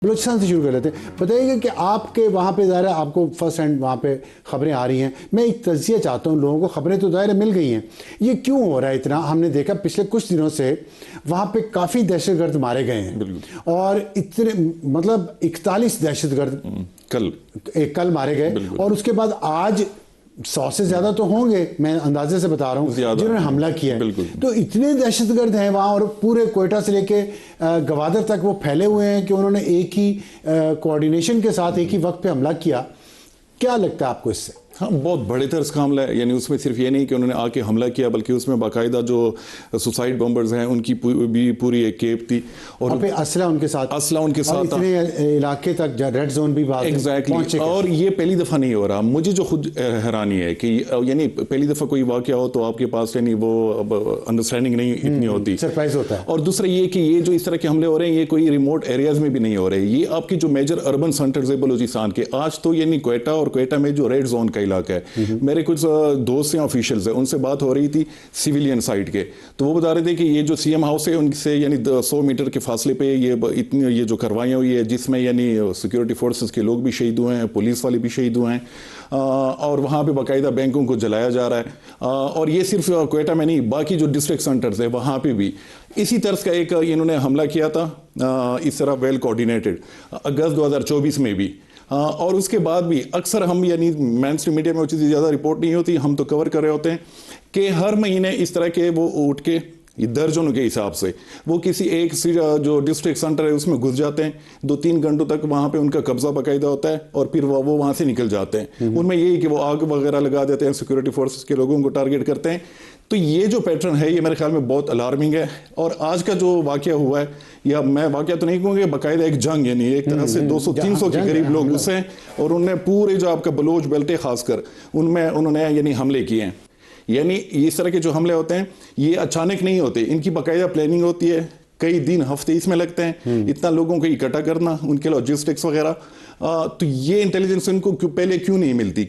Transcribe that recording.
بلوچستان سے شروع کر لیتے ہیں. بتائیے گا کہ آپ کے وہاں پہ ظاہر ہے آپ کو فرسٹ ہینڈ وہاں پہ خبریں آ رہی ہیں. میں ایک تجزیہ چاہتا ہوں, لوگوں کو خبریں تو ظاہر مل گئی ہیں, یہ کیوں ہو رہا ہے اتنا؟ ہم نے دیکھا پچھلے کچھ دنوں سے وہاں پہ کافی دہشت گرد مارے گئے ہیں, اور اتنے مطلب 41 دہشت گرد کل مارے گئے, اور اس کے بعد آج 100 سے زیادہ تو ہوں گے, میں اندازے سے بتا رہا ہوں, جنہوں نے حملہ کیا ہے. تو اتنے دہشت گرد ہیں وہاں, اور پورے کوئٹہ سے لے کے گوادر تک وہ پھیلے ہوئے ہیں کہ انہوں نے ایک ہی کوارڈینیشن کے ساتھ ایک ہی وقت پہ حملہ کیا. کیا لگتا ہے آپ کو اس سے؟ ہاں, بہت بڑے طرز کا حملہ ہے. یعنی اس میں صرف یہ نہیں کہ انہوں نے آ کے حملہ کیا, بلکہ اس میں باقاعدہ جو سوسائڈ بمبرز ہیں ان کی بھی پوری ایک کیپ تھی, اور اسلحہ ان کے ساتھ اتنے علاقے تک ریڈ زون بھی بات ایگزیکٹلی. اور یہ پہلی دفعہ نہیں ہو رہا. مجھے جو خود حیرانی ہے کہ یعنی پہلی دفعہ کوئی واقعہ ہو تو آپ کے پاس یعنی وہ انڈرسٹینڈنگ نہیں اتنی ہوتی, سرپرائز ہوتا ہے. اور دوسرا یہ کہ یہ جو اس طرح کے حملے ہو رہے ہیں یہ کوئی ریموٹ ایریاز میں بھی نہیں ہو رہے, یہ آپ کی جو میجر اربن سینٹرز ہے بلوچستان کے. آج تو یعنی کوئٹہ اور کوئٹہ میں جو ریڈ زون کا علاقہ ہے, میرے کچھ دوست ہیں آفیشلز ہیں, ان سے بات ہو رہی تھی سیویلین سائٹ کے, تو وہ بتا رہے تھے کہ یہ جو سی ایم ہاؤس ہے ان سے یعنی 100 میٹر کے فاصلے پہ یہ جو کاروائیاں ہوئی ہے, جس میں یعنی سیکورٹی فورسز کے لوگ بھی شہید ہوئے ہیں, پولیس والے بھی شہید ہوئے ہیں, اور وہاں پہ باقاعدہ بینکوں کو جلایا جا رہا ہے. اور یہ صرف کوئٹہ میں نہیں, باقی جو ڈسٹرکٹ سینٹرز ہیں وہاں پہ بھی اسی طرز کا ایک انہوں نے حملہ کیا تھا, اس طرح ویل کوارڈینیٹڈ, اگست 2024 میں بھی. اور اس کے بعد بھی اکثر ہم یعنی مین اسٹریم میڈیا میں وہ چیزیں زیادہ رپورٹ نہیں ہوتی, ہم تو کور کر رہے ہوتے ہیں کہ ہر مہینے اس طرح کے وہ اٹھ کے درجنوں کے حساب سے وہ کسی ایک جو ڈسٹرکٹ سینٹر ہے اس میں گھس جاتے ہیں, 2-3 گھنٹوں تک وہاں پہ ان کا قبضہ باقاعدہ ہوتا ہے, اور پھر وہ وہاں سے نکل جاتے ہیں. ان میں یہی کہ وہ آگ وغیرہ لگا دیتے ہیں, سیکورٹی فورسز کے لوگوں کو ٹارگٹ کرتے ہیں. تو یہ جو پیٹرن ہے یہ میرے خیال میں بہت الارمنگ ہے. اور آج کا جو واقعہ ہوا ہے, یا میں واقعہ تو نہیں کہوں گا, باقاعدہ ایک جنگ, یعنی ایک طرح سے 200-300 کے قریب لوگ گھسے ہیں, اور انہوں نے پورے جو آپ کا بلوچ بیلٹ ہے خاص کر ان میں انہوں نے یعنی حملے کیے ہیں. یعنی اس طرح کے جو حملے ہوتے ہیں یہ اچانک نہیں ہوتے, ان کی باقاعدہ پلاننگ ہوتی ہے, کئی دن ہفتے اس میں لگتے ہیں اتنا لوگوں کو اکٹھا کرنا, ان کے لاجسٹکس وغیرہ. تو یہ انٹیلیجنس ان کو پہلے کیوں نہیں ملتی؟